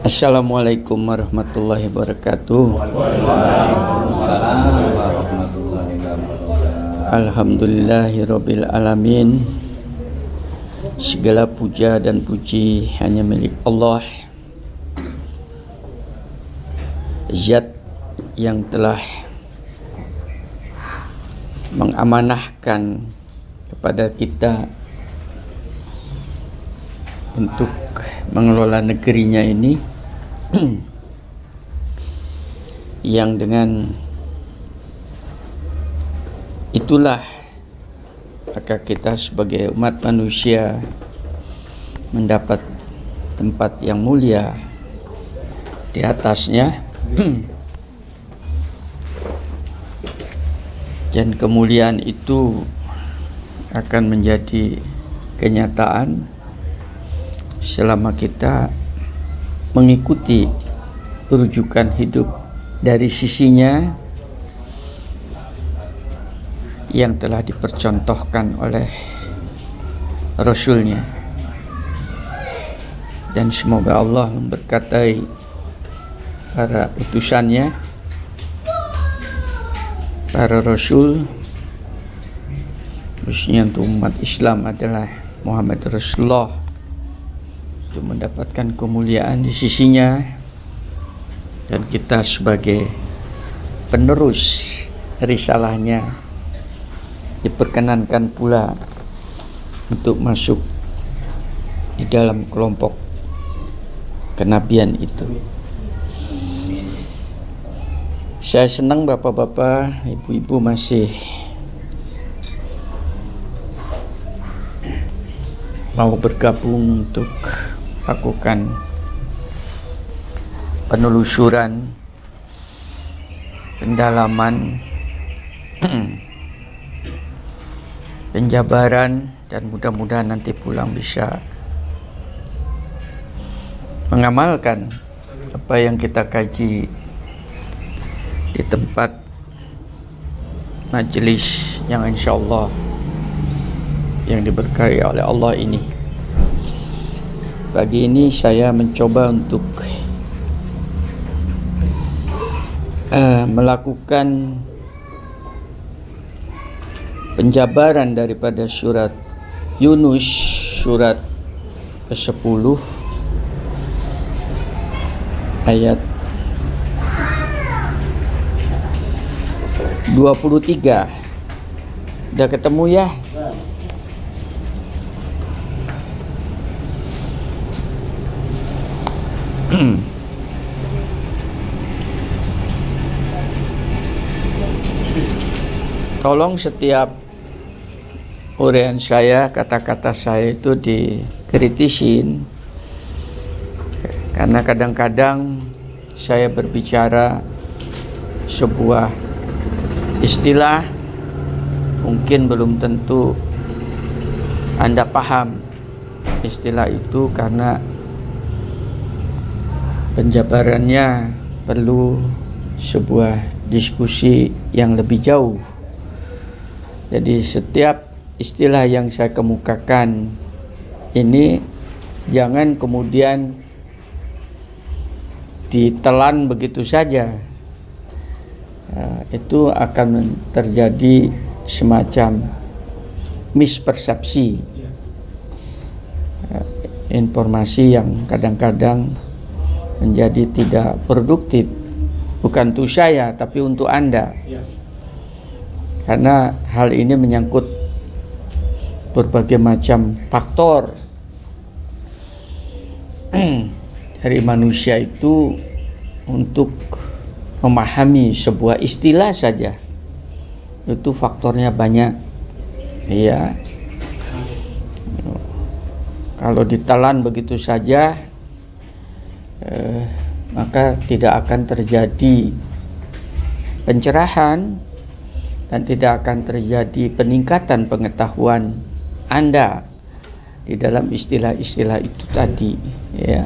Assalamualaikum warahmatullahi wabarakatuh. Waalaikumsalam warahmatullahi wabarakatuh. Alhamdulillahirabbil alamin. Segala puja dan puji hanya milik Allah, Zat yang telah mengamanahkan kepada kita untuk mengelola negerinya ini, yang dengan itulah maka kita sebagai umat manusia mendapat tempat yang mulia di atasnya. Dan kemuliaan itu akan menjadi kenyataan selama kita mengikuti rujukan hidup dari sisinya yang telah dipercontohkan oleh Rasulnya. Dan semoga Allah memberkatai para utusannya, para Rasul, khususnya untuk umat Islam adalah Muhammad Rasulullah, untuk mendapatkan kemuliaan di sisinya, dan kita sebagai penerus risalahnya diperkenankan pula untuk masuk di dalam kelompok kenabian itu. Saya senang bapak-bapak, ibu-ibu masih mau bergabung untuk lakukan penelusuran, pendalaman, penjabaran, dan mudah-mudahan nanti pulang bisa mengamalkan apa yang kita kaji di tempat majelis yang insyaallah yang diberkahi oleh Allah ini. Pagi ini saya mencoba untuk melakukan penjabaran daripada surat Yunus, surat ke-10 ayat 23. Udah ketemu ya? Tolong setiap uraian saya, kata-kata saya itu dikritisin, karena kadang-kadang saya berbicara sebuah istilah mungkin belum tentu Anda paham istilah itu, karena penjabarannya perlu sebuah diskusi yang lebih jauh. Jadi setiap istilah yang saya kemukakan ini jangan kemudian ditelan begitu saja. Itu akan terjadi semacam mispersepsi, informasi yang kadang-kadang menjadi tidak produktif, bukan untuk saya tapi untuk Anda, karena hal ini menyangkut berbagai macam faktor dari manusia itu. Untuk memahami sebuah istilah saja itu faktornya banyak, ya. Kalau ditelan begitu saja maka tidak akan terjadi pencerahan dan tidak akan terjadi peningkatan pengetahuan Anda di dalam istilah-istilah itu tadi, ya.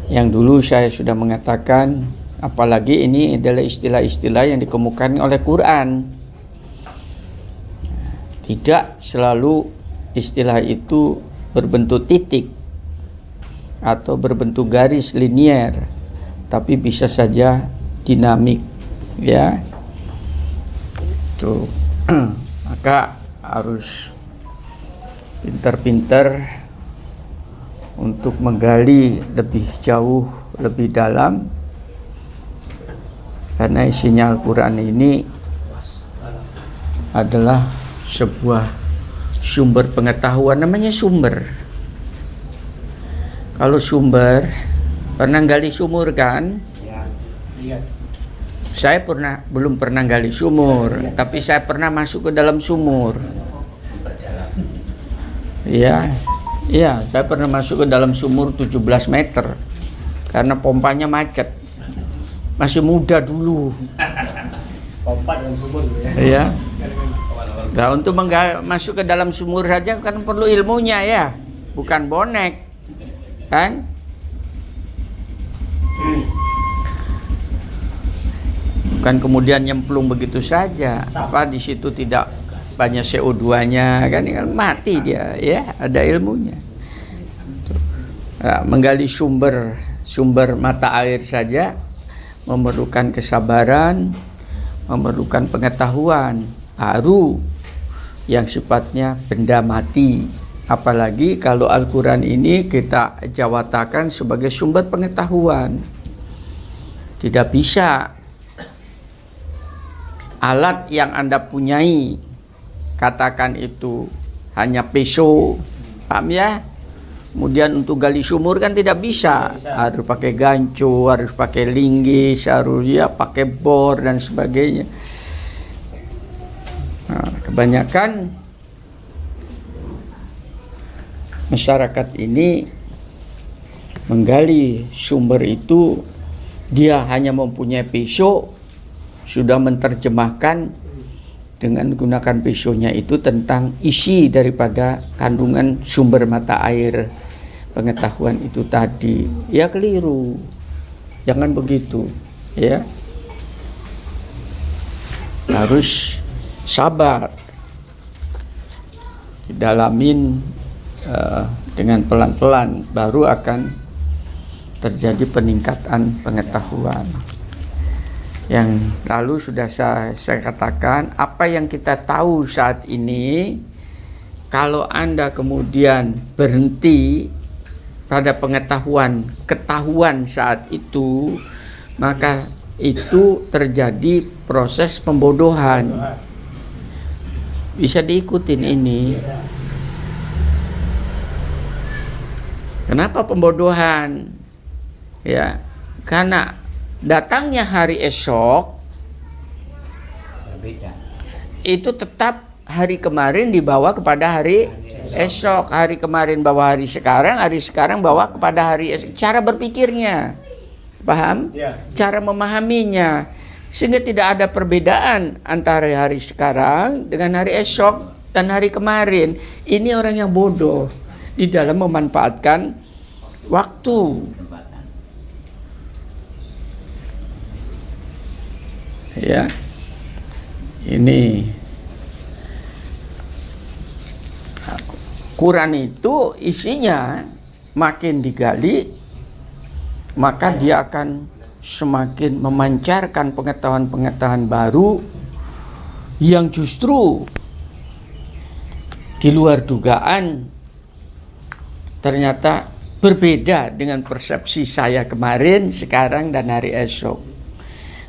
Yang dulu saya sudah mengatakan, apalagi ini adalah istilah-istilah yang dikemukakan oleh Quran. Tidak selalu istilah itu berbentuk titik, atau berbentuk garis linier, tapi bisa saja dinamik, ya. Tuh. Maka harus pintar-pintar untuk menggali lebih jauh, lebih dalam, karena isinya Al-Quran ini adalah sebuah sumber pengetahuan. Namanya sumber. Kalau sumber, pernah gali sumur kan? Saya belum pernah gali sumur, tapi saya pernah masuk ke dalam sumur. Iya, saya pernah masuk ke dalam sumur 17 meter karena pompanya macet. Masih muda dulu. Pompa dalam sumur ya. Iya. Nah, untuk masuk ke dalam sumur saja kan perlu ilmunya ya, bukan bonek, kan? Bukan kemudian nyemplung begitu saja. Apa di situ tidak banyak CO2-nya, kan mati dia, ya, ada ilmunya. Nah, menggali sumber mata air saja memerlukan kesabaran, memerlukan pengetahuan baru yang sifatnya benda mati. Apalagi kalau Al-Quran ini kita jawatakan sebagai sumber pengetahuan. Tidak bisa alat yang Anda punyai, katakan itu hanya pisau, paham ya? Kemudian untuk gali sumur kan tidak bisa. Harus pakai gancu, harus pakai linggis, harus ya pakai bor dan sebagainya. Nah, kebanyakan masyarakat ini menggali sumber itu, dia hanya mempunyai pisau, sudah menerjemahkan dengan menggunakan pisaunya itu tentang isi daripada kandungan sumber mata air pengetahuan itu tadi. Ya keliru, jangan begitu, ya. Harus sabar, didalamin dengan pelan-pelan, baru akan terjadi peningkatan pengetahuan. Yang lalu sudah saya katakan, apa yang kita tahu saat ini, kalau Anda kemudian berhenti pada ketahuan saat itu, maka itu terjadi proses pembodohan. Bisa diikutin ini. Kenapa pembodohan? Ya, karena datangnya hari esok itu tetap hari kemarin dibawa kepada hari esok, hari kemarin bawa hari sekarang bawa kepada hari esok. Cara berpikirnya, paham? Cara memahaminya, sehingga tidak ada perbedaan antara hari sekarang dengan hari esok dan hari kemarin. Ini orang yang bodoh di dalam memanfaatkan waktu. Ya, ini Quran itu isinya makin digali, maka dia akan semakin memancarkan pengetahuan-pengetahuan baru yang justru di luar dugaan, ternyata berbeda dengan persepsi saya kemarin, sekarang, dan hari esok.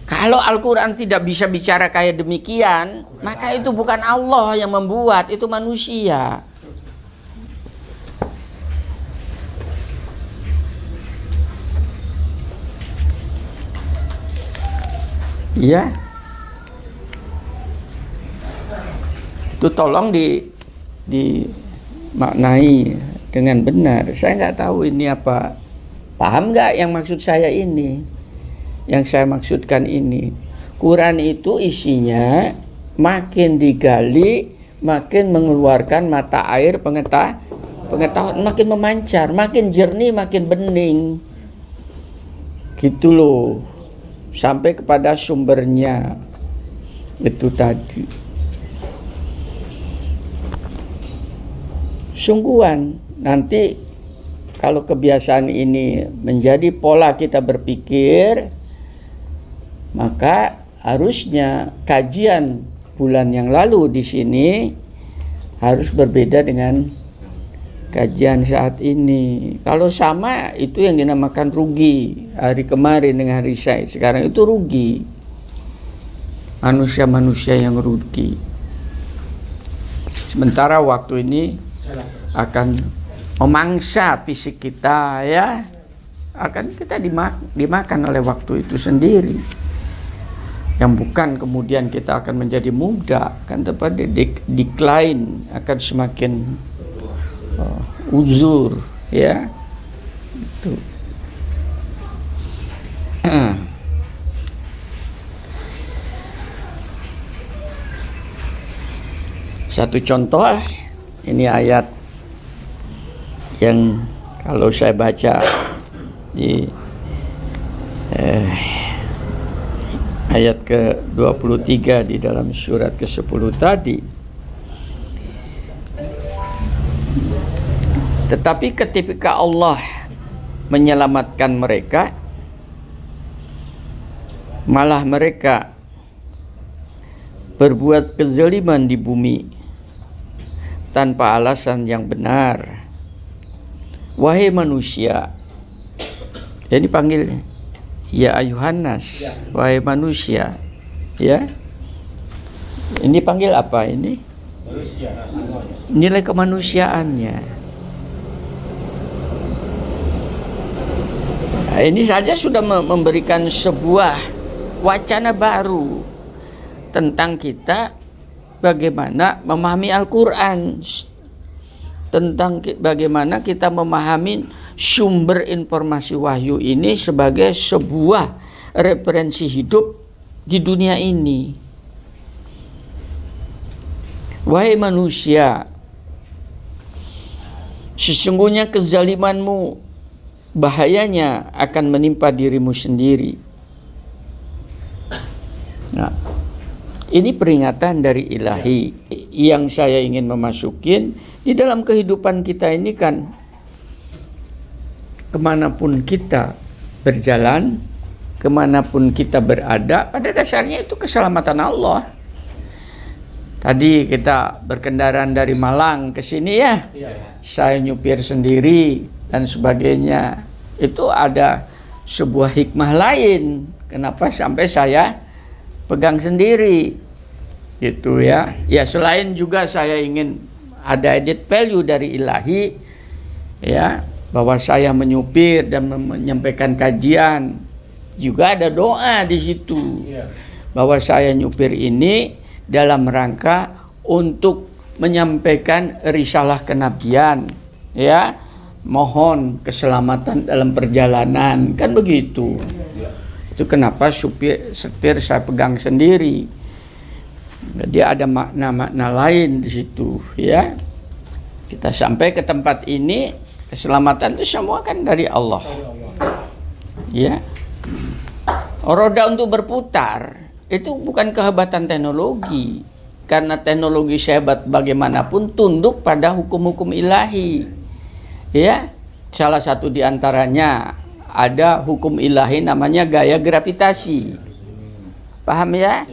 Kalau Al-Quran tidak bisa bicara kayak demikian, maka itu bukan Allah yang membuat, itu manusia. Ya, itu tolong dimaknai dengan benar. Saya nggak tahu ini apa, paham nggak yang maksud saya ini? Yang saya maksudkan ini, Quran itu isinya makin digali, makin mengeluarkan mata air pengetahuan, makin memancar, makin jernih, makin bening, gitu loh, sampai kepada sumbernya itu tadi. Sungguhan nanti kalau kebiasaan ini menjadi pola kita berpikir, maka harusnya kajian bulan yang lalu di sini harus berbeda dengan kajian saat ini. Kalau sama, itu yang dinamakan rugi. Hari kemarin dengan hari sekarang itu rugi. Manusia-manusia yang rugi. Sementara waktu ini akan memangsa fisik kita, ya. Akan kita dimakan oleh waktu itu sendiri. Yang bukan kemudian kita akan menjadi muda, kan tepat decline, akan semakin uzur, ya. Itu. Satu contoh, ini ayat yang kalau saya baca di ayat ke-23 di dalam surat ke-10 tadi. Tetapi ketika Allah menyelamatkan mereka, malah mereka berbuat kezaliman di bumi tanpa alasan yang benar. Wahai manusia, ini panggil ya ayuhannas, wahai manusia, ya. Ini panggil apa ini? Manusia. Nilai kemanusiaannya. Nah, ini saja sudah memberikan sebuah wacana baru tentang kita bagaimana memahami Al-Quran, tentang bagaimana kita memahami sumber informasi wahyu ini sebagai sebuah referensi hidup di dunia ini. Wahai manusia, sesungguhnya kezalimanmu bahayanya akan menimpa dirimu sendiri. Nah, ini peringatan dari ilahi yang saya ingin memasukin di dalam kehidupan kita ini kan. Kemanapun kita berjalan, kemanapun kita berada, pada dasarnya itu keselamatan Allah. Tadi kita berkendaraan dari Malang ke sini, ya. Saya nyupir sendiri dan sebagainya. Itu ada sebuah hikmah lain. Kenapa sampai saya pegang sendiri? Gitu, ya. Ya, selain juga saya ingin ada added value dari ilahi, ya, bahwa saya menyupir dan menyampaikan kajian, juga ada doa di situ, bahwa saya nyupir ini dalam rangka untuk menyampaikan risalah kenabian, ya, mohon keselamatan dalam perjalanan, kan begitu. Itu kenapa setir saya pegang sendiri. Jadi ada makna-makna lain di situ, ya. Kita sampai ke tempat ini, keselamatan itu semua kan dari Allah, ya. Roda untuk berputar itu bukan kehebatan teknologi, karena teknologi sehebat bagaimanapun tunduk pada hukum-hukum ilahi, ya. Salah satu diantaranya ada hukum ilahi namanya gaya gravitasi, paham ya?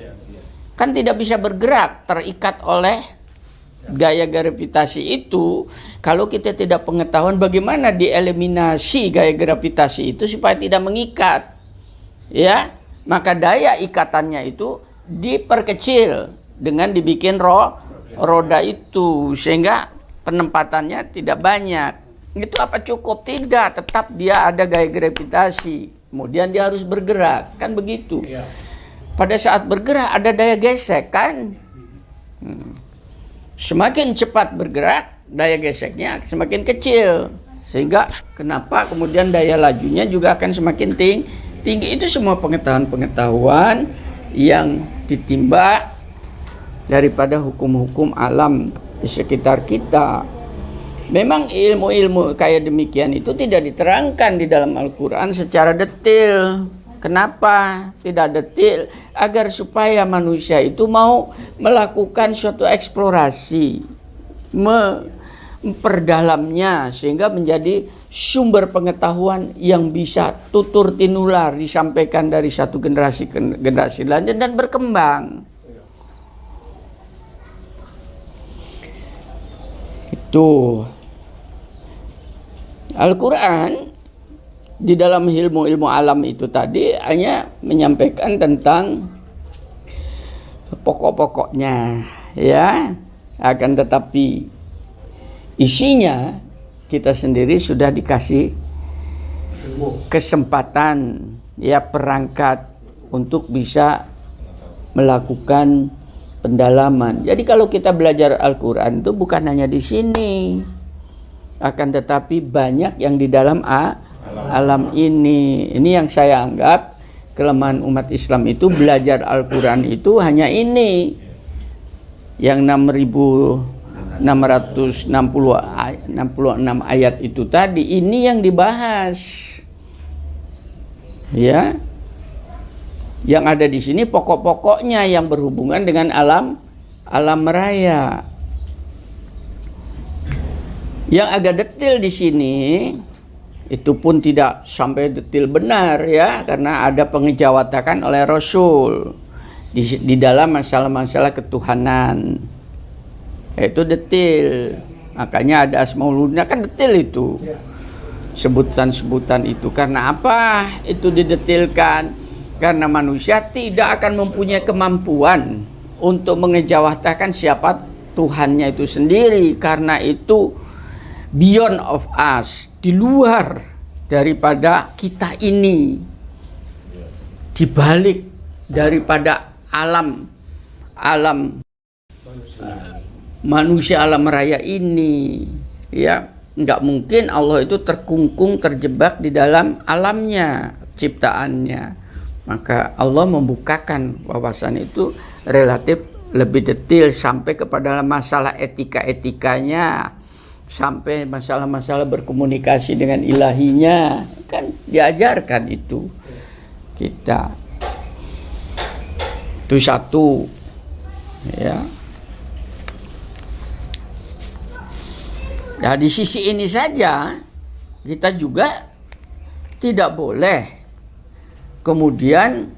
Kan tidak bisa bergerak, terikat oleh gaya gravitasi itu. Kalau kita tidak pengetahuan bagaimana dieliminasi gaya gravitasi itu supaya tidak mengikat, ya, maka daya ikatannya itu diperkecil dengan dibikin roda itu sehingga penempatannya tidak banyak. Itu apa cukup? Tidak, tetap dia ada gaya gravitasi, kemudian dia harus bergerak, kan begitu. Pada saat bergerak ada daya gesek, kan. Semakin cepat bergerak, daya geseknya semakin kecil, sehingga kenapa kemudian daya lajunya juga akan semakin tinggi. Itu semua pengetahuan yang ditimba daripada hukum-hukum alam di sekitar kita. Memang ilmu-ilmu kayak demikian itu tidak diterangkan di dalam Al-Quran secara detail. Kenapa tidak detail? Agar supaya manusia itu mau melakukan suatu eksplorasi, memperdalamnya, sehingga menjadi sumber pengetahuan yang bisa tutur tinular disampaikan dari satu generasi ke generasi lainnya dan berkembang. Itu Al-Quran di dalam ilmu-ilmu alam itu tadi hanya menyampaikan tentang pokok-pokoknya, ya. Akan tetapi isinya kita sendiri sudah dikasih kesempatan, ya, perangkat untuk bisa melakukan pendalaman. Jadi kalau kita belajar Al-Quran itu bukan hanya di sini, akan tetapi banyak yang di dalam alam ini. Ini yang saya anggap kelemahan umat Islam itu, belajar Al-Quran itu hanya ini. Yang 6.666 ayat itu tadi, ini yang dibahas. Ya. Yang ada di sini pokok-pokoknya yang berhubungan dengan alam raya. Yang agak detail di sini itu pun tidak sampai detail benar, ya, karena ada pengejawatakan oleh Rasul di dalam masalah-masalah ketuhanan. Itu detail. Makanya ada Asmaul-Husna, kan detail itu. Sebutan-sebutan itu. Karena apa itu didetilkan? Karena manusia tidak akan mempunyai kemampuan untuk mengejawatakan siapa Tuhannya itu sendiri. Karena itu beyond of us, di luar daripada kita ini, di balik daripada alam manusia, alam raya ini, ya. Nggak mungkin Allah itu terkungkung, terjebak di dalam alamnya, ciptaannya. Maka Allah membukakan wawasan itu relatif lebih detail sampai kepada masalah etika-etikanya, sampai masalah-masalah berkomunikasi dengan ilahinya, kan diajarkan itu kita. Itu satu, ya. Nah, di sisi ini saja kita juga tidak boleh kemudian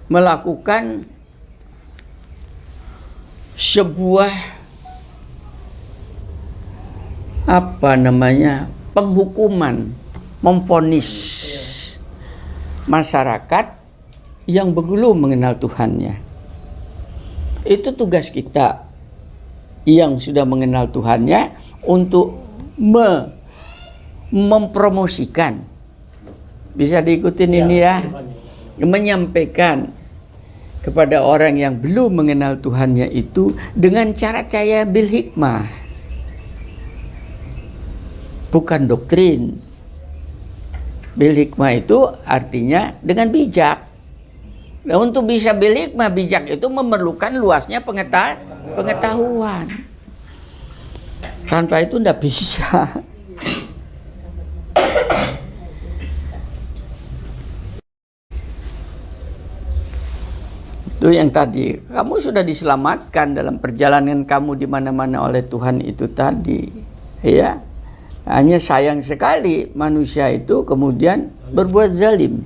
melakukan sebuah penghukuman, memvonis masyarakat yang belum mengenal Tuhannya. Itu tugas kita yang sudah mengenal Tuhannya untuk mempromosikan, bisa diikutin ini ya, menyampaikan kepada orang yang belum mengenal Tuhannya itu dengan cara bil hikmah, bukan doktrin. Bil hikmah itu artinya dengan bijak. Nah, untuk bisa bil hikmah, bijak itu memerlukan luasnya pengetahuan. Tanpa itu tidak bisa. Itu yang tadi, kamu sudah diselamatkan dalam perjalanan kamu di mana-mana oleh Tuhan itu tadi, ya. Hanya sayang sekali manusia itu kemudian berbuat zalim.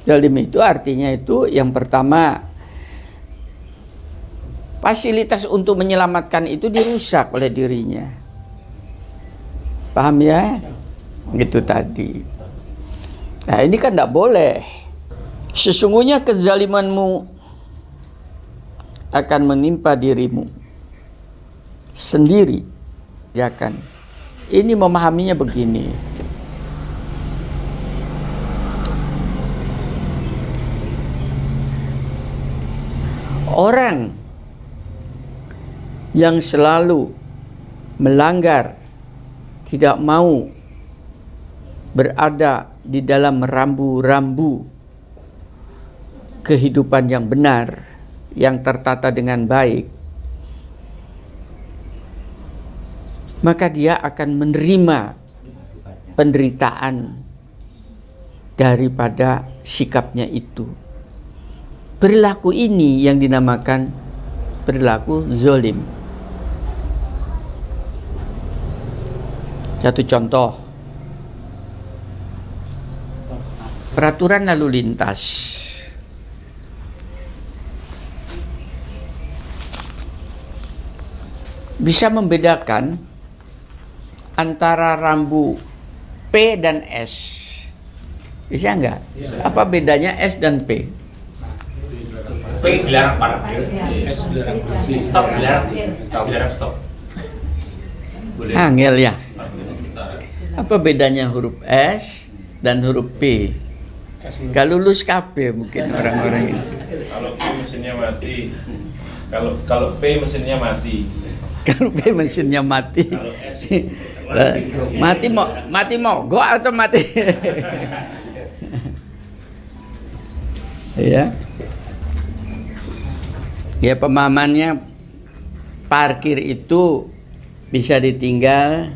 Zalim itu artinya itu yang pertama, fasilitas untuk menyelamatkan itu dirusak oleh dirinya. Paham ya? Gitu tadi. Nah, ini kan tidak boleh. Sesungguhnya kezalimanmu akan menimpa dirimu sendiri. Ya kan? Ini memahaminya begini. Orang yang selalu melanggar, tidak mau berada di dalam rambu-rambu kehidupan yang benar, yang tertata dengan baik, maka dia akan menerima penderitaan daripada sikapnya itu. Perilaku ini yang dinamakan perilaku zalim. Satu contoh, peraturan lalu lintas. Bisa membedakan antara rambu P dan S. Bisa nggak? Apa bedanya S dan P? P dilarang parkir, S dilarang berhenti, stop dilarang stop. Boleh. Angel ya. Apa bedanya huruf S dan huruf P? Kalau lulus KP mungkin orang-orang ini. Kalau P mesinnya mati. Kalau P mesinnya mati. Kalau P mesinnya mati. Kalau S mati mogok atau mati? Ya. Ya, pemahamannya parkir itu bisa ditinggal,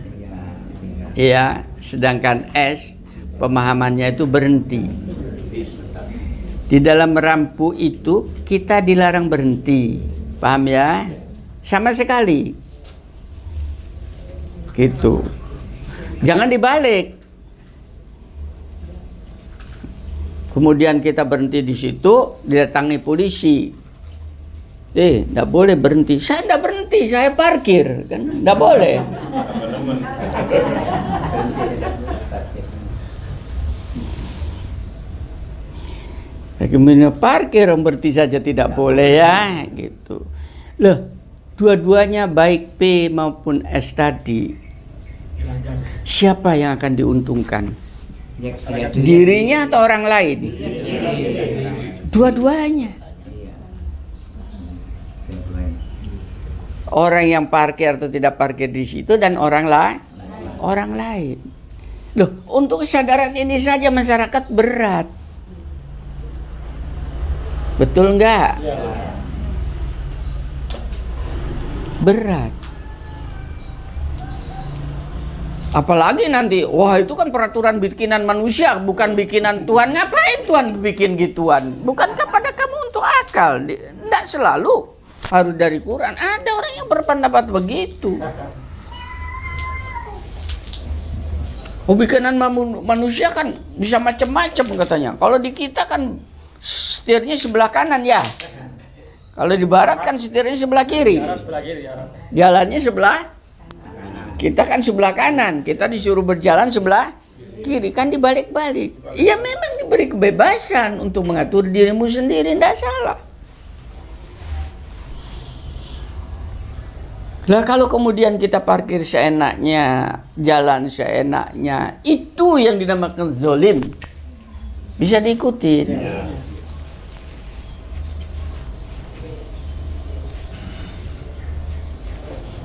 ya, sedangkan S pemahamannya itu berhenti. Di dalam rampu itu kita dilarang berhenti, paham ya? Sama sekali, gitu. Jangan dibalik. Kemudian kita berhenti di situ, didatangi polisi. Nggak boleh berhenti. Saya nggak berhenti, saya parkir, kan? Nggak boleh. Bagaimana parkir berhenti saja tidak boleh ya, gitu. Loh, dua-duanya baik P maupun S tadi, siapa yang akan diuntungkan? Dirinya atau orang lain? Dua-duanya. Orang yang parkir atau tidak parkir di situ dan orang lain. Loh, untuk kesadaran ini saja masyarakat berat. Betul enggak? Berat. Apalagi nanti, wah itu kan peraturan bikinan manusia, bukan bikinan Tuhan. Ngapain Tuhan bikin gituan? Bukankah pada kamu untuk akal? Tidak selalu harus dari Quran. Ada orang yang berpendapat begitu. Oh, bikinan manusia kan bisa macam-macam katanya. Kalau di kita kan setirnya sebelah kanan ya. Kalau di barat kan setirnya sebelah kiri. Jalannya sebelah, kita kan sebelah kanan. Kita disuruh berjalan sebelah kiri, kan dibalik-balik. Iya, memang diberi kebebasan untuk mengatur dirimu sendiri, tidak salah. Lah kalau kemudian kita parkir seenaknya, jalan seenaknya, itu yang dinamakan zolim. Bisa diikuti.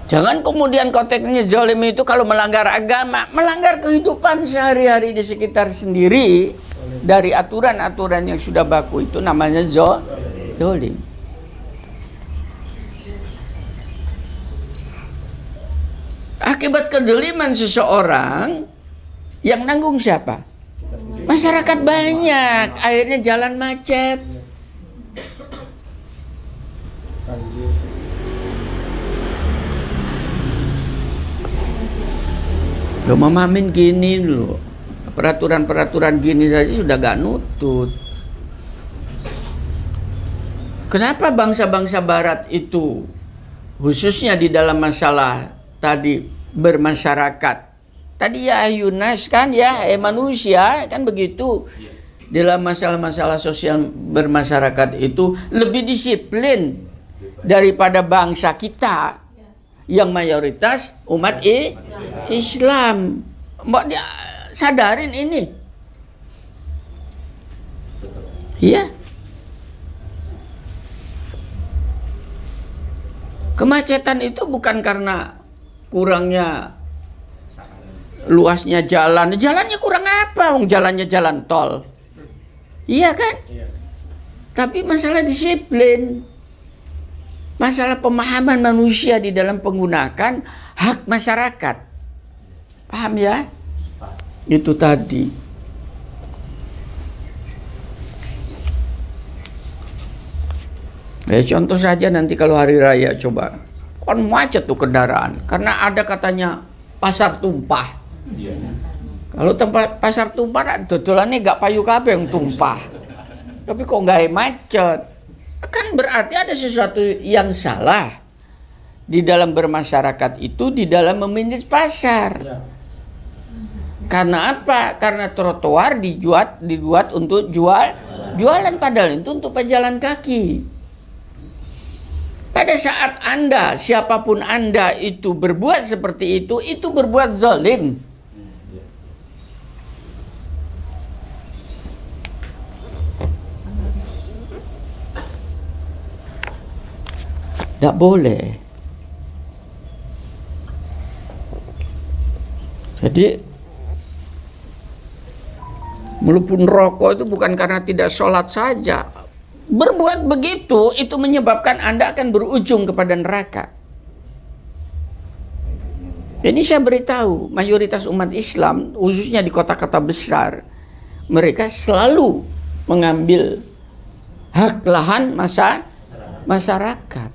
Jangan kemudian konteksnya zolim itu kalau melanggar agama, melanggar kehidupan sehari-hari di sekitar sendiri, dari aturan-aturan yang sudah baku, itu namanya zolim. Akibat kezaliman seseorang, yang nanggung siapa? Masyarakat banyak, akhirnya jalan macet. Loh, memamin gini loh, peraturan-peraturan gini saja sudah gak nutut. Kenapa bangsa-bangsa barat itu, khususnya di dalam masalah tadi bermasyarakat, tadi ya Yunas kan ya, manusia kan begitu, dalam masalah-masalah sosial bermasyarakat itu lebih disiplin daripada bangsa kita yang mayoritas umat Islam. Mbak dia sadarin ini. Iya. Kemacetan itu bukan karena kurangnya luasnya jalan. Jalannya kurang apa? Jalannya jalan tol. Iya kan? Tapi masalah disiplin. Masalah pemahaman manusia di dalam menggunakan hak masyarakat. Paham ya? Itu tadi. Contoh saja nanti kalau hari raya coba. Kan macet tuh kendaraan. Karena ada katanya pasar tumpah. Kalau tempat pasar tumpah dodolannya gak payu kabeh yang tumpah. Tapi kok gak macet? Kan berarti ada sesuatu yang salah di dalam bermasyarakat itu, di dalam memanage pasar. Karena apa? Karena trotoar dibuat untuk jualan, padahal itu untuk pejalan kaki. Pada saat Anda, siapapun Anda itu berbuat seperti itu berbuat zalim. Tidak boleh. Jadi walaupun rokok itu bukan karena tidak sholat saja. Berbuat begitu itu menyebabkan Anda akan berujung kepada neraka. Ini saya beritahu, mayoritas umat Islam, khususnya di kota-kota besar, mereka selalu mengambil hak lahan masyarakat.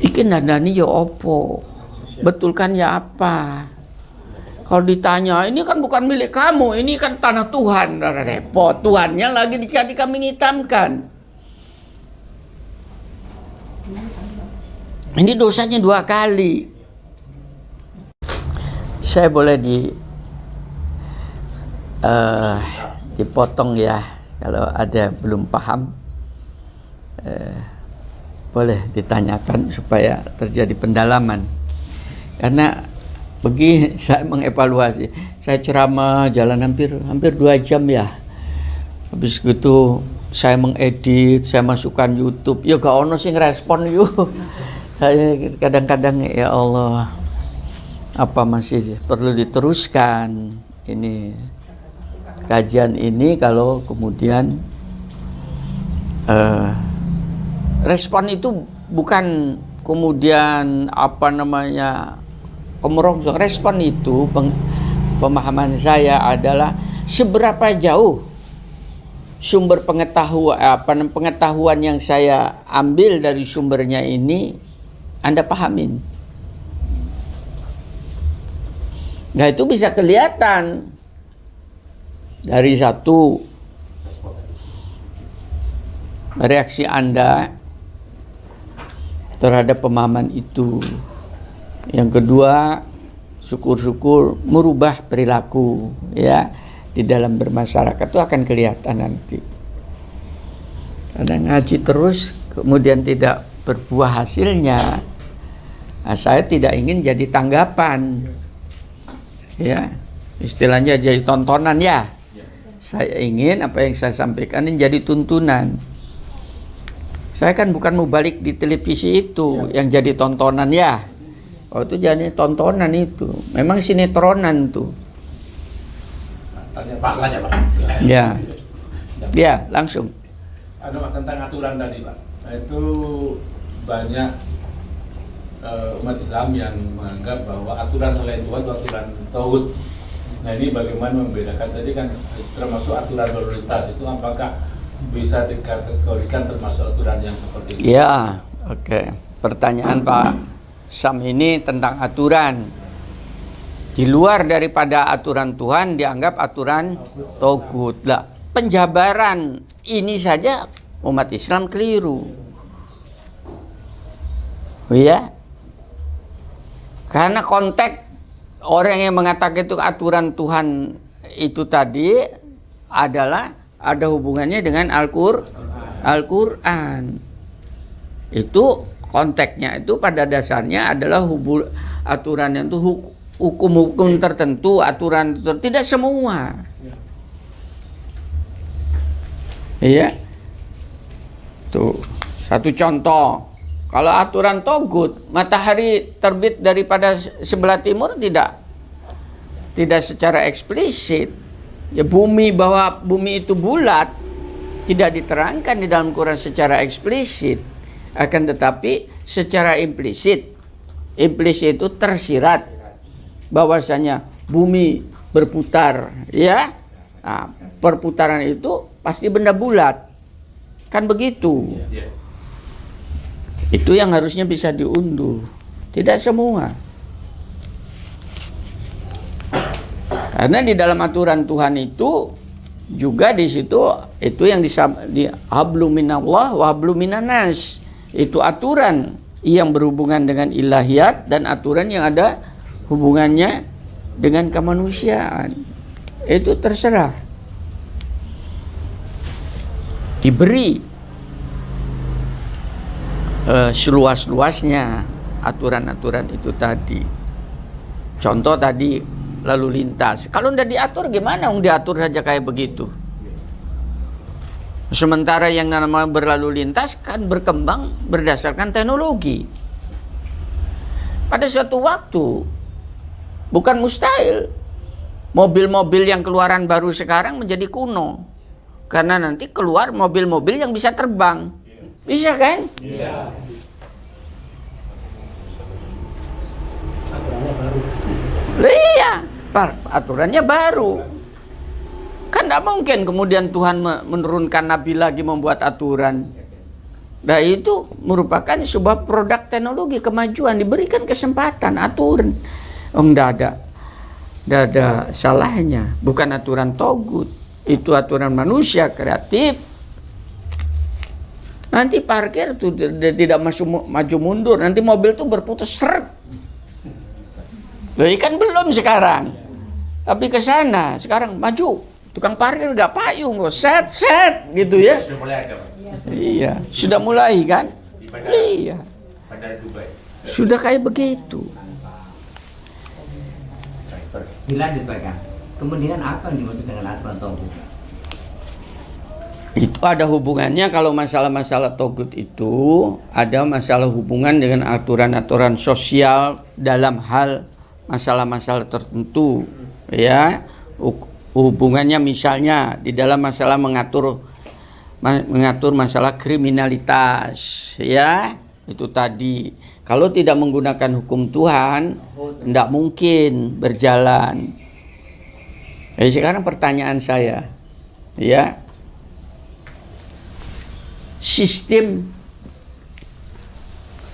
Iki nadani ya opo? Betulkan ya apa? Kalau ditanya, ini kan bukan milik kamu, ini kan tanah Tuhan. Repot, Tuhannya lagi dicari kambing hitamkan. Ini dosanya 2 kali. Saya boleh dipotong ya, kalau ada belum paham. Boleh ditanyakan supaya terjadi pendalaman. Karena saya mengevaluasi, saya ceramah jalan hampir 2 jam ya. Habis itu saya mengedit, saya masukkan YouTube. Ya gak ono sing respon yuk. Saya kadang-kadang ya Allah, apa masih perlu diteruskan ini kajian ini kalau kemudian respon itu bukan kemudian kemerongsong. Respon itu pemahaman saya adalah seberapa jauh sumber pengetahuan yang saya ambil dari sumbernya ini Anda pahamin. Nah itu bisa kelihatan dari satu reaksi Anda terhadap pemahaman itu. Yang kedua, syukur-syukur merubah perilaku ya di dalam bermasyarakat itu akan kelihatan nanti. Karena ngaji terus kemudian tidak berbuah hasilnya, saya tidak ingin jadi tanggapan ya, istilahnya jadi tontonan ya. Saya ingin apa yang saya sampaikan ini jadi tuntunan. Saya kan bukan mau balik di televisi itu yang jadi tontonan ya. Oh itu jadi tontonan itu. Memang sinetronan tuh. Tanya Pak aja Pak. Ya. Ya, langsung. Ada Pak tentang aturan tadi Pak. Itu banyak umat Islam yang menganggap bahwa aturan selain Tuhan itu aturan tauhid. Nah ini bagaimana membedakan tadi kan termasuk aturan lalu lintas itu apakah bisa dikategorikan termasuk aturan yang seperti itu? Ya, oke. Pertanyaan Pak Sam ini tentang aturan. Di luar daripada aturan Tuhan dianggap aturan tauhid. Lah, penjabaran ini saja umat Islam keliru. Oh ya? Karena konteks orang yang mengatakan itu aturan Tuhan itu tadi adalah ada hubungannya dengan Al-Quran. Itu konteksnya itu pada dasarnya adalah aturan yang itu hukum-hukum tertentu, aturan tertentu, tidak semua. Iya. Tuh, satu contoh. Kalau aturan togut, matahari terbit daripada sebelah timur tidak secara eksplisit. Ya bahwa bumi itu bulat tidak diterangkan di dalam Quran secara eksplisit, akan tetapi secara implisit itu tersirat bahwasanya bumi berputar ya. Nah, perputaran itu pasti benda bulat. Kan begitu. Itu yang harusnya bisa diunduh. Tidak semua. Karena di dalam aturan Tuhan itu juga di situ itu yang di hablu minallah wa hablu minanas. Itu aturan yang berhubungan dengan ilahiyat dan aturan yang ada hubungannya dengan kemanusiaan. Itu terserah. Diberi seluas-luasnya aturan-aturan itu tadi. Contoh tadi lalu lintas. Kalau udah diatur gimana? Diatur saja kayak begitu. Sementara yang namanya berlalu lintas kan berkembang berdasarkan teknologi. Pada suatu waktu bukan mustahil mobil-mobil yang keluaran baru sekarang menjadi kuno. Karena nanti keluar mobil-mobil yang bisa terbang. Bisa kan? Iya. Aturannya baru. Iya, aturannya baru. Kan tidak mungkin kemudian Tuhan menurunkan Nabi lagi membuat aturan. Nah itu merupakan sebuah produk teknologi kemajuan, diberikan kesempatan aturan. Tidak ada salahnya. Bukan aturan togut, itu aturan manusia kreatif. Nanti parkir tuh tidak maju mundur, nanti mobil tuh berputus seret. Loh, kan belum sekarang. Tapi ke sana sekarang maju. Tukang parkir nggak payung, set gitu ya. Sudah mulai ada, Pak. Iya, sudah mulai kan? Di bandara, Iya, bandara Dubai. sudah kayak begitu. Dilanjut Pak Kang. Kemudian apa yang dimaksud dengan aturan togut? Itu ada hubungannya, kalau masalah-masalah togut itu ada masalah hubungan dengan aturan-aturan sosial dalam hal masalah-masalah tertentu, ya. Hubungannya misalnya di dalam masalah mengatur masalah kriminalitas, ya. Itu tadi. Kalau tidak menggunakan hukum Tuhan, tidak mungkin berjalan. Jadi sekarang pertanyaan saya, ya. Sistem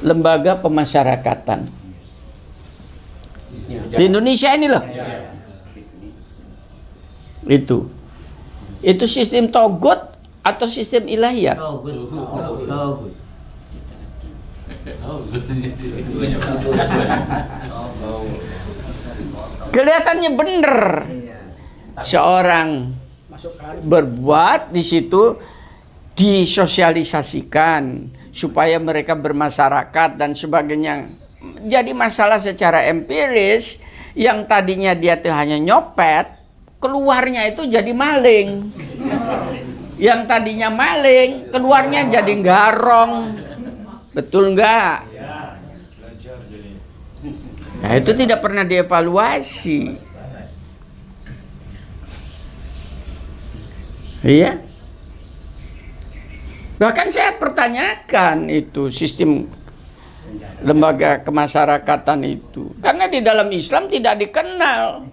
lembaga pemasyarakatan di Indonesia ini loh, itu sistem togut atau sistem ilahiyat? Togut. Kelihatannya bener seorang berbuat di situ, disosialisasikan supaya mereka bermasyarakat dan sebagainya. Jadi masalah secara empiris, yang tadinya dia tuh hanya nyopet, keluarnya itu jadi maling. Yang tadinya maling, keluarnya jadi garong. Betul enggak? Nah, itu tidak pernah dievaluasi. Iya. Bahkan saya pertanyakan itu sistem lembaga kemasyarakatan itu. Karena di dalam Islam tidak dikenal.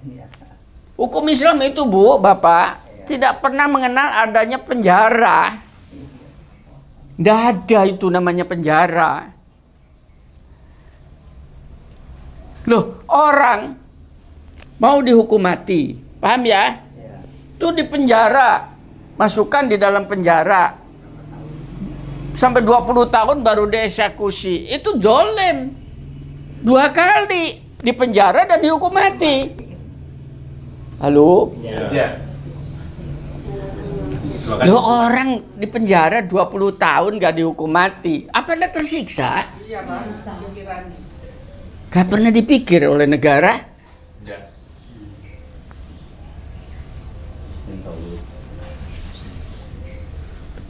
Hukum Islam itu, Bu, Bapak, tidak pernah mengenal adanya penjara. Tidak ada itu namanya penjara. Loh, orang mau dihukum mati, paham ya? Itu di penjara, masukkan di dalam penjara. Sampai 20 tahun baru dieksekusi. Itu dolim. 2 kali di penjara dan dihukum mati. Halo? Ya. Loh, orang di penjara 20 tahun gak dihukum mati. Apa anda tersiksa? Iya, Pak. Gak pernah dipikir oleh negara. Ya.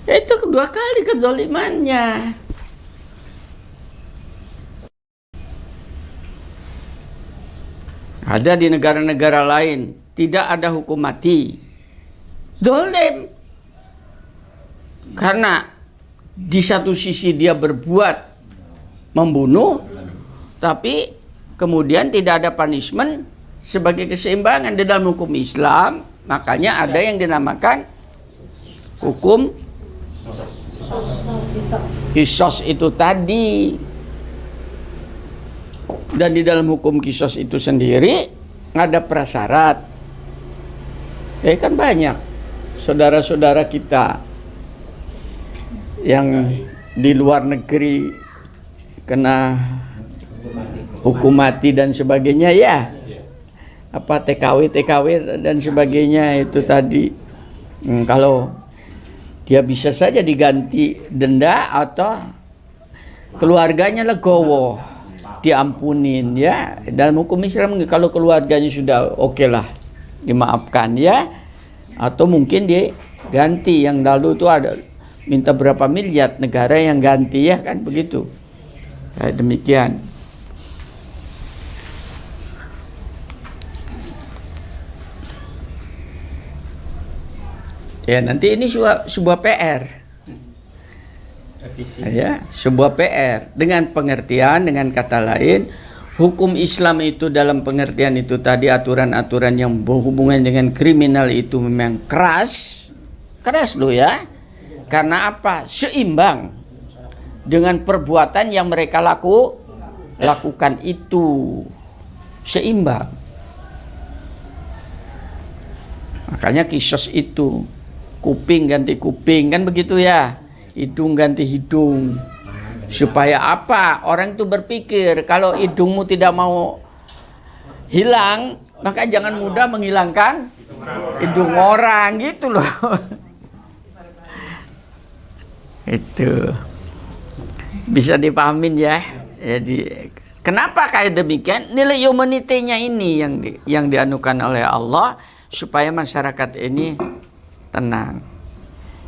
Ya, itu kedua kali kezalimannya. Ada di negara-negara lain tidak ada hukum mati. Dolim. Karena di satu sisi dia berbuat membunuh, tapi kemudian tidak ada punishment sebagai keseimbangan di dalam hukum Islam. Makanya ada yang dinamakan hukum Qisas itu tadi. Dan di dalam hukum kisos itu sendiri ada prasyarat. Kan banyak saudara-saudara kita yang di luar negeri kena hukum mati dan sebagainya ya. Apa TKW dan sebagainya itu tadi. Kalau dia bisa saja diganti denda atau keluarganya legowo, diampunin ya. Dalam hukum Islam kalau keluarganya sudah oke lah, dimaafkan ya. Atau mungkin dia ganti, yang lalu itu ada minta berapa miliar negara yang ganti ya kan begitu. Demikian. Ya nanti ini sebuah PR. Ya, sebuah PR dengan pengertian, dengan kata lain, hukum Islam itu dalam pengertian itu tadi aturan-aturan yang berhubungan dengan kriminal itu memang keras loh ya. Karena apa? Seimbang dengan perbuatan yang mereka lakukan itu, seimbang. Makanya kisos itu kuping ganti kuping kan begitu ya, hidung ganti hidung. Supaya apa? Orang itu berpikir kalau hidungmu tidak mau hilang, maka jangan mudah menghilangkan hidung orang gitu loh. Itu bisa dipahamin ya. Jadi kenapa kayak demikian? Nilai humanity-nya ini yang dianukan oleh Allah supaya masyarakat ini tenang.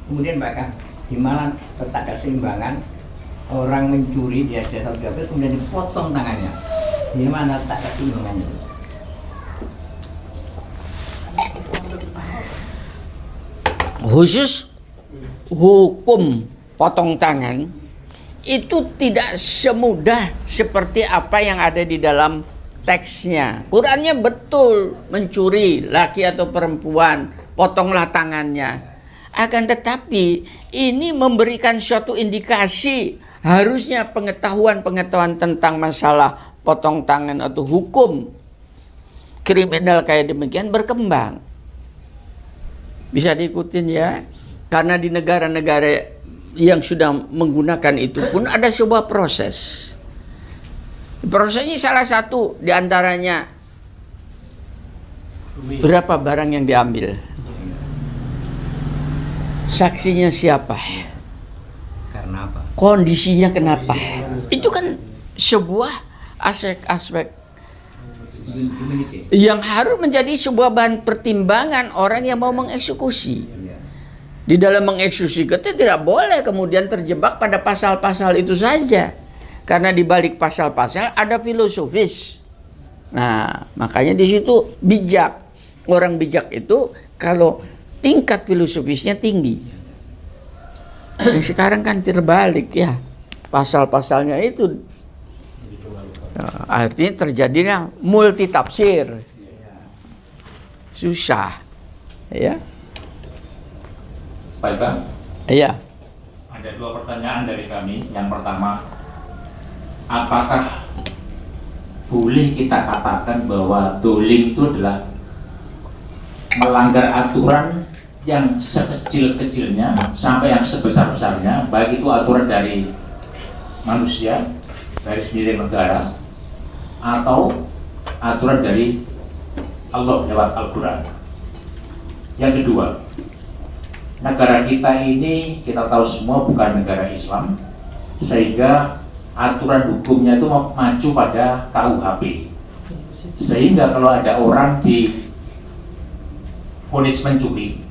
Kemudian bahkan di mana letak keseimbangan, orang mencuri dia jasa gabel kemudian dipotong tangannya. Di mana letak keseimbangannya? Khusus hukum potong tangan itu tidak semudah seperti apa yang ada di dalam teksnya. Qurannya betul mencuri laki atau perempuan, potonglah tangannya. Akan tetapi ini memberikan suatu indikasi harusnya pengetahuan tentang masalah potong tangan atau hukum kriminal kayak demikian berkembang. Bisa diikutin ya. Karena di negara-negara yang sudah menggunakan itu pun ada sebuah proses. Prosesnya salah satu diantaranya berapa barang yang diambil, saksinya siapa, Karena apa? kondisinya kenapa. Itu kan sebuah aspek yang harus menjadi sebuah bahan pertimbangan orang yang mau mengeksekusi. Di dalam mengeksekusi kita tidak boleh kemudian terjebak pada pasal-pasal itu saja. Karena di balik pasal-pasal ada filosofis. Nah, makanya di situ bijak. Orang bijak itu kalau tingkat filosofisnya tinggi. Yang sekarang kan terbalik ya. Pasal-pasalnya itu artinya terjadinya multi tafsir. Susah. Ya. Baik, Bang. Iya. Ada dua pertanyaan dari kami. Yang pertama, apakah boleh kita katakan bahwa dolim itu adalah melanggar aturan yang sekecil-kecilnya sampai yang sebesar-besarnya, baik itu aturan dari manusia, dari sendiri negara, atau aturan dari Allah lewat Al-Quran? Yang kedua, negara kita ini kita tahu semua bukan negara Islam, sehingga aturan hukumnya itu mengacu pada KUHP. Sehingga kalau ada orang di vonis mencuri,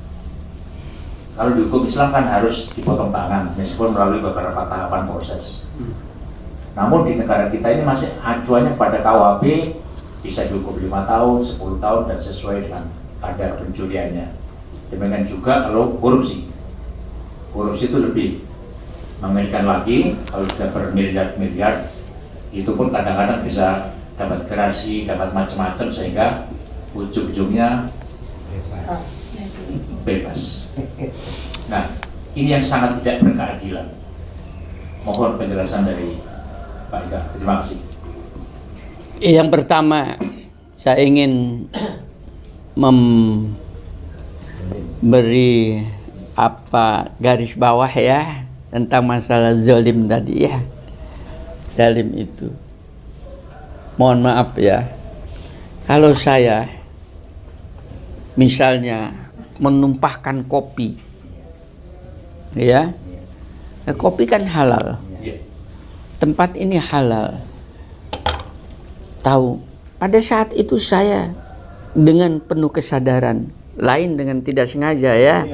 kalau di hukum Islam kan harus dipotong tangan meskipun melalui beberapa tahapan proses. Namun di negara kita ini masih acuannya pada KUHP, bisa dihukum 5 tahun, 10 tahun dan sesuai dengan kadar pencuriannya. Demikian juga kalau korupsi. Korupsi itu lebih mengerikan lagi, kalau sudah bermiliar-miliar, itu pun kadang-kadang bisa dapat gerasi, dapat macam-macam sehingga ujung-ujungnya bebas. Nah, ini yang sangat tidak berkeadilan. Mohon penjelasan dari Pak Ika. Terima kasih. Yang pertama, saya ingin memberi garis bawah ya tentang masalah zalim tadi ya. Zalim itu, mohon maaf ya, kalau saya misalnya menumpahkan kopi, ya, kopi kan halal, tempat ini halal. Tahu, pada saat itu saya dengan penuh kesadaran, lain dengan tidak sengaja ya,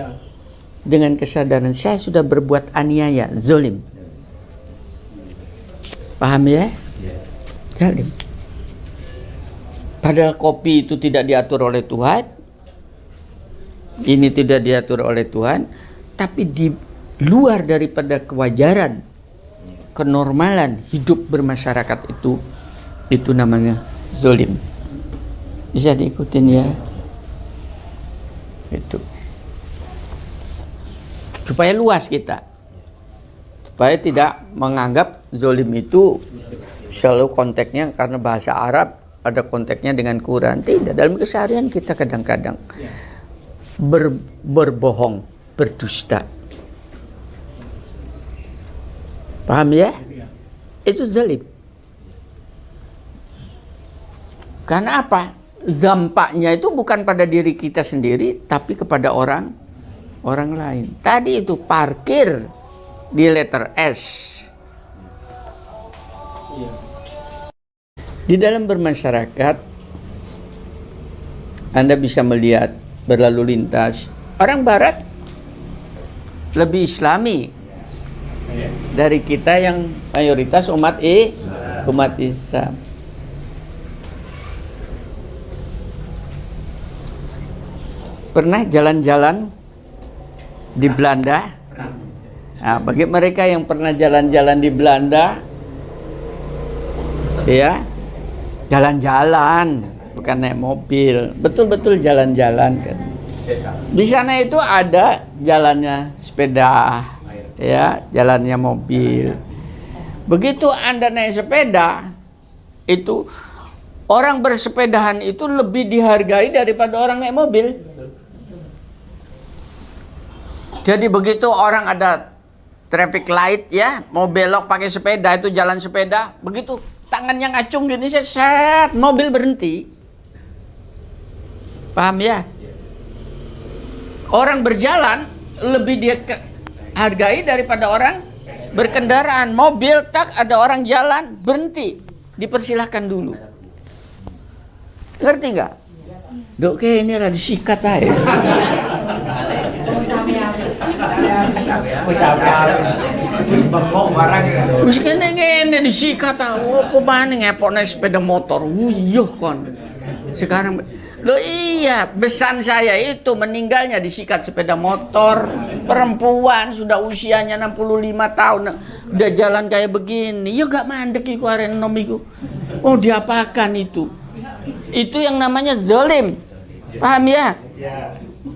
dengan kesadaran saya sudah berbuat aniaya, zalim. Paham ya? Zalim. Padahal kopi itu tidak diatur oleh Tuhan, ini tidak diatur oleh Tuhan, tapi di luar daripada kewajaran, kenormalan hidup bermasyarakat itu namanya zalim. Bisa diikutin ya. Itu. Supaya luas kita. Supaya tidak menganggap zalim itu selalu konteksnya karena bahasa Arab ada konteksnya dengan Quran. Tidak, dalam keseharian kita kadang-kadang berbohong, berdusta. Paham ya? Itu zalim. Karena apa? Dampaknya itu bukan pada diri kita sendiri, tapi kepada orang lain. Tadi itu parkir di letter S. Di dalam bermasyarakat, Anda bisa melihat berlalu lintas. Orang Barat lebih Islami dari kita yang mayoritas umat Islam. Pernah jalan-jalan di Belanda? Nah, bagi mereka yang pernah jalan-jalan di Belanda, ya, jalan-jalan, bukan naik mobil, betul-betul jalan-jalan kan. Di sana itu ada jalannya sepeda, ya, jalannya mobil. Begitu Anda naik sepeda, itu orang bersepedahan itu lebih dihargai daripada orang naik mobil. Jadi begitu orang ada traffic light ya, mau belok pakai sepeda, itu jalan sepeda, begitu tangannya ngacung gini, set, mobil berhenti. Paham ya? Orang berjalan lebih dia hargai daripada orang berkendaraan. Mobil tak ada orang jalan, berhenti, dipersilahkan dulu. Ngerti nggak? Dok, kayak ini ada disikat aja. Wis ngene disikat opo maneh ngepokne sepeda motor. Wuyuh kon. Sekarang loh iya, besan saya itu meninggalnya disikat sepeda motor. Perempuan sudah usianya 65 tahun udah jalan kayak begini. Ya gak mandek iku arek enom iku. Oh, diapakan itu? Itu yang namanya zalim. Paham ya?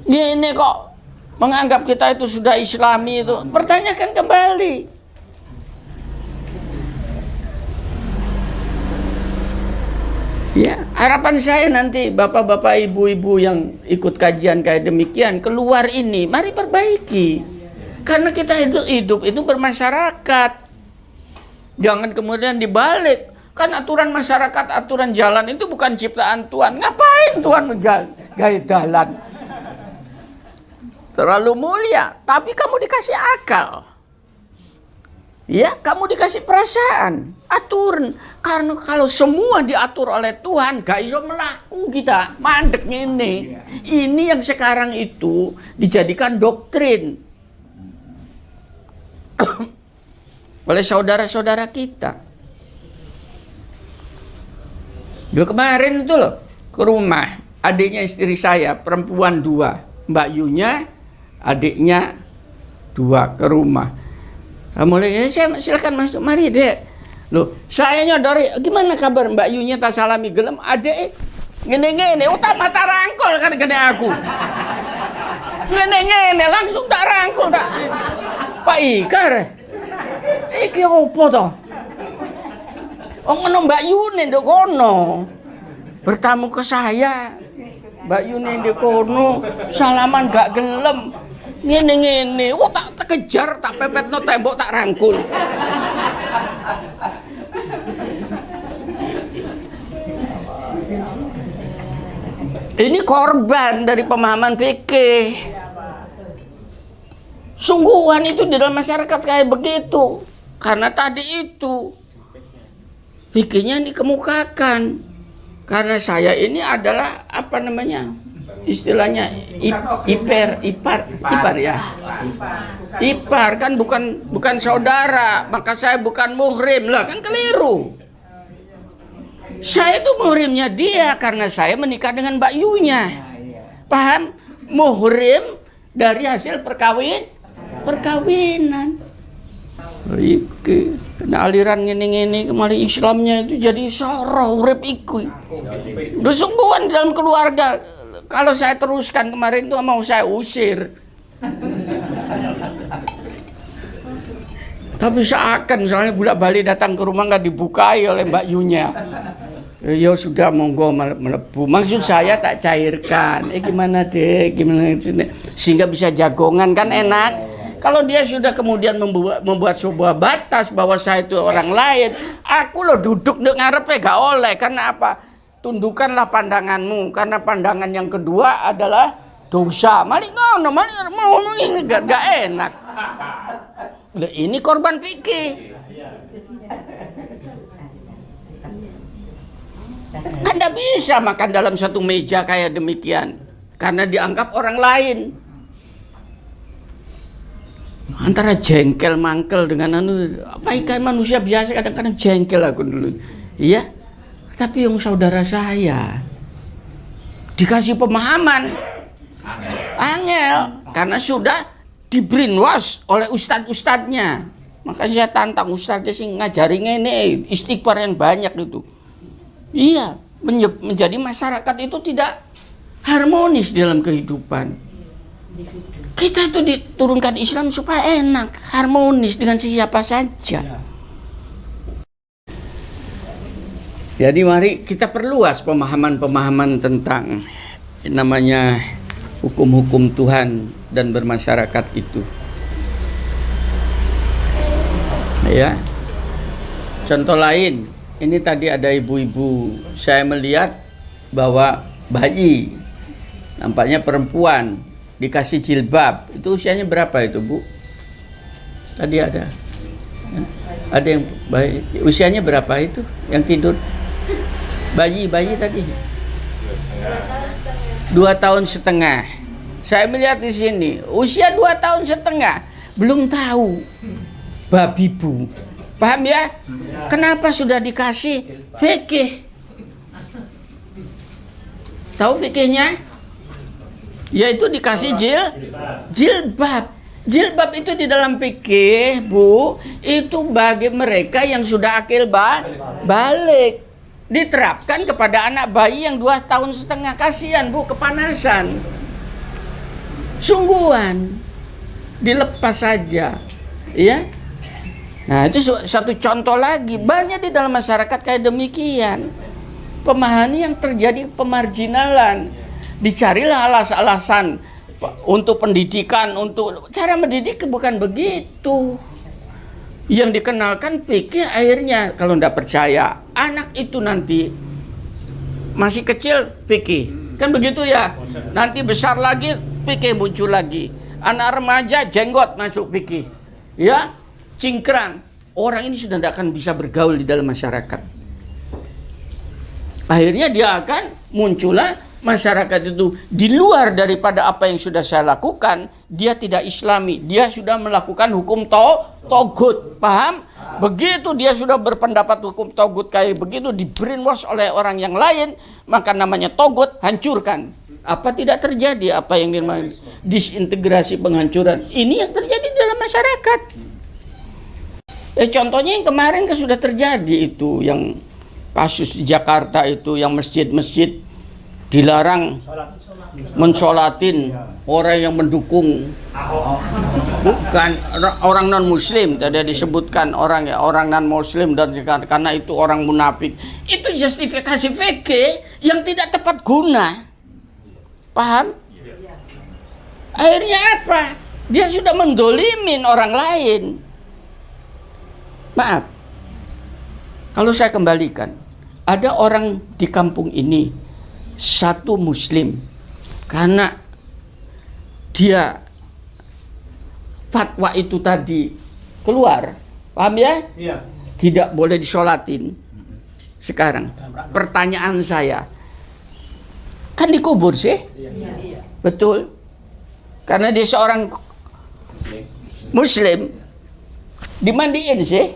Ini kok menganggap kita itu sudah Islami itu. Pertanyakan kembali. Ya, harapan saya nanti bapak-bapak, ibu-ibu yang ikut kajian kayak demikian keluar ini, mari perbaiki. Karena kita hidup itu bermasyarakat. Jangan kemudian dibalik. Kan aturan masyarakat, aturan jalan itu bukan ciptaan Tuhan. Ngapain Tuhan gaya jalan? Terlalu mulia, tapi kamu dikasih akal. Ya, kamu dikasih perasaan, aturan. Karena kalau semua diatur oleh Tuhan, gak iso melaku kita. Mandeknya ini. Ini yang sekarang itu dijadikan doktrin oleh saudara-saudara kita. Gue kemarin itu loh ke rumah adiknya istri saya, perempuan 2, Mbak Yunya, adiknya 2 ke rumah. Mulai saya silakan masuk, mari dek. Loh, saya nyodori, gimana kabar Mbak Yunya, tak salami gelem adek ngene-ngene, utak mata rangkul kan gede aku. Ngene-ngene langsung tak rangkul tak. Pak Ikar. Iki opo to? Oh ngono Mbak Yuni ndek kono. Bertamu ke saya. Mbak Yuni ndek kono, salaman gak gelem. Ngene-ngene, wah tak kejar, tak pepetno tembok, tak rangkul. Ini korban dari pemahaman fikih. Sungguhan itu di dalam masyarakat kayak begitu. Karena tadi itu fikihnya dikemukakan. Karena saya ini adalah apa namanya? Istilahnya ipar ya. Ipar kan bukan saudara, maka saya bukan muhrim. Lah kan keliru. Saya itu muhrimnya dia karena saya menikah dengan Mbak Yunya. Paham? Muhrim dari hasil perkawinan. Iki kena aliran ngene-ngene kemarin Islamnya itu jadi soroh urip iku. Udah sungguhan dalam keluarga. Kalau saya teruskan kemarin itu mau saya usir. Tapi seakan soalnya bolak-balik datang ke rumah nggak dibukai oleh Mbak Yunya. Ya sudah monggo melebu. Maksud saya tak cairkan. Gimana deh, gimana sehingga bisa jagongan kan enak. Kalau dia sudah kemudian membuat sebuah batas bahwa saya itu orang lain, aku loh duduk di ngarepe gak oleh. Karena apa? Tundukkanlah pandanganmu. Karena pandangan yang kedua adalah dosa. Malik ngono, malik ngomong ini gak enak. Ini korban fikih. Kan tidak bisa makan dalam satu meja kayak demikian karena dianggap orang lain. Antara jengkel mangkel dengan apa ikan manusia biasa kadang-kadang jengkel aku dulu. Iya. Tapi yang saudara saya dikasih pemahaman angel karena sudah di brainwash oleh ustadz-ustadznya. Makanya saya tantang ustadznya sih ngajari ngene istighfar yang banyak itu. Iya, menjadi masyarakat itu tidak harmonis dalam kehidupan. Kita itu diturunkan Islam supaya enak, harmonis dengan siapa saja. Jadi mari kita perluas pemahaman-pemahaman tentang namanya hukum-hukum Tuhan dan bermasyarakat itu. Ya. Contoh lain, ini tadi ada ibu-ibu, saya melihat bahwa bayi, nampaknya perempuan, dikasih jilbab. Itu usianya berapa itu, Bu? Tadi ada yang bayi, usianya berapa itu yang tidur? Bayi tadi 2,5 tahun. Saya melihat di sini, usia 2,5 tahun, belum tahu babi bu. Paham ya? Kenapa sudah dikasih fikih? Tahu fikihnya? Yaitu dikasih jilbab. Jilbab itu di dalam fikih, Bu, itu bagi mereka yang sudah akil balik. Diterapkan kepada anak bayi yang 2,5 tahun. Kasihan, Bu, kepanasan. Sungguhan. Dilepas saja. Ya. Nah, itu satu contoh lagi. Banyak di dalam masyarakat kayak demikian. Pemahaman yang terjadi pemarginalan. Dicarilah alasan untuk pendidikan, untuk cara mendidik bukan begitu. Yang dikenalkan fikih akhirnya kalau tidak percaya, anak itu nanti masih kecil fikih. Kan begitu ya? Nanti besar lagi fikih muncul lagi. Anak remaja jenggot masuk fikih. Ya? Cingkrang, orang ini sudah tidak akan bisa bergaul di dalam masyarakat. Akhirnya dia akan muncullah masyarakat itu di luar daripada apa yang sudah saya lakukan. Dia tidak Islami, dia sudah melakukan hukum togut, paham? Begitu dia sudah berpendapat hukum togut kayak begitu, di brainwash oleh orang yang lain, maka namanya togut, hancurkan. Apa tidak terjadi apa yang dinamakan disintegrasi, penghancuran? Ini yang terjadi di dalam masyarakat. Contohnya yang kemarin kan sudah terjadi itu, yang kasus di Jakarta itu, yang masjid-masjid dilarang mensolatin orang yang mendukung, bukan orang non muslim. Tadi disebutkan orang non muslim dan karena itu orang munafik. Itu justifikasi fikih yang tidak tepat guna. Paham? Akhirnya apa? Dia sudah mendolimin orang lain. Maaf, kalau saya kembalikan, ada orang di kampung ini satu muslim, karena dia fatwa itu tadi keluar, paham ya? Iya. Tidak boleh disolatin. Sekarang pertanyaan saya, kan dikubur sih? Betul? Karena dia seorang muslim, dimandiin sih?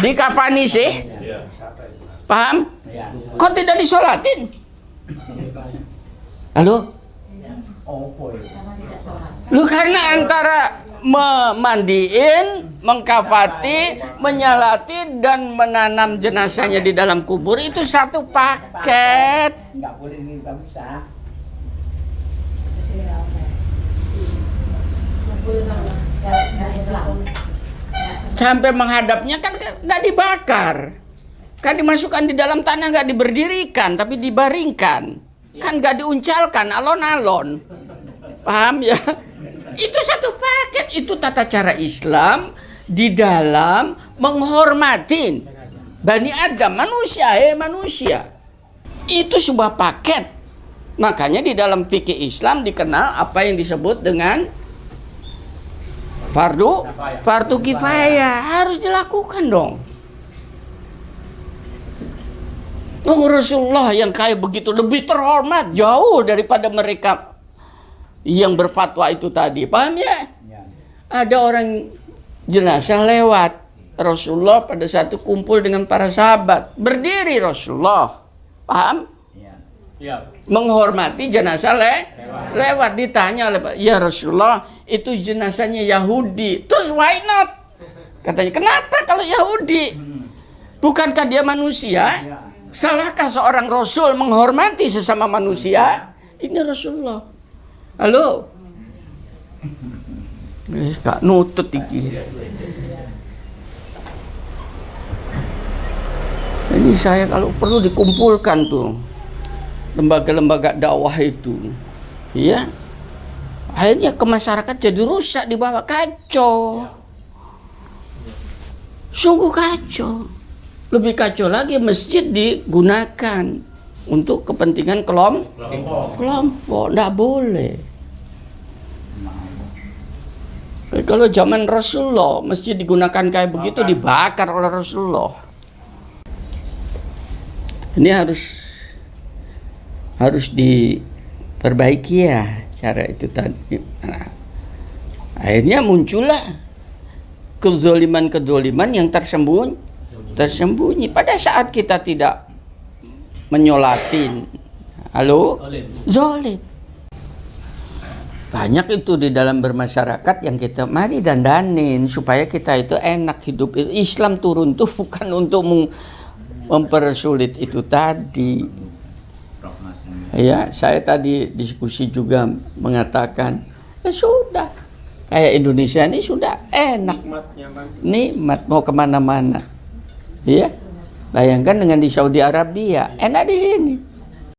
Dikafani sih? Paham? Kok tidak disolatin? Halo? Lu karena antara memandiin, mengkafati, menyalati dan menanam jenazahnya di dalam kubur itu satu paket. Nggak boleh bisa. Sampai menghadapnya kan nggak dibakar, kan dimasukkan di dalam tanah, nggak diberdirikan tapi dibaringkan, kan nggak diuncalkan alon-alon. Paham ya? Itu satu paket. Itu tata cara Islam di dalam menghormati Bani Adam, manusia. Itu sebuah paket. Makanya di dalam fikih Islam dikenal apa yang disebut dengan fardu kifayah. Harus dilakukan dong. Rasulullah yang kayak begitu lebih terhormat jauh daripada mereka yang berfatwa itu tadi. Paham ya? Ada orang jenazah lewat, Rasulullah pada saat itu kumpul dengan para sahabat, berdiri Rasulullah, paham? Iya. Menghormati jenazah lewat, ditanya oleh ya Rasulullah, itu jenazahnya Yahudi. Terus why not? Katanya, kenapa kalau Yahudi? Bukankah dia manusia? Salahkah seorang Rasul menghormati sesama manusia? Ini Rasulullah. Halo? Kak nutut iki. Ini saya kalau perlu dikumpulkan tuh lembaga-lembaga dakwah itu, ya. Akhirnya ke masyarakat jadi rusak, dibawa kacau. Sungguh kacau. Lebih kacau lagi masjid digunakan untuk kepentingan kelompok. Nggak boleh. Kalau zaman Rasulullah masjid digunakan kayak begitu, dibakar oleh Rasulullah. Ini harus diperbaiki ya cara itu tadi. Nah, akhirnya muncullah kezoliman yang tersembunyi. Pada saat kita tidak menyolatin, halo, zolim. Banyak itu di dalam bermasyarakat yang kita mari dandanin supaya kita itu enak hidup. Islam turun tuh bukan untuk mempersulit itu tadi. Ya, saya tadi diskusi juga mengatakan, ya sudah, kayak Indonesia ini sudah enak, nikmat mau kemana-mana. Ya, bayangkan dengan di Saudi Arabia, enak di sini.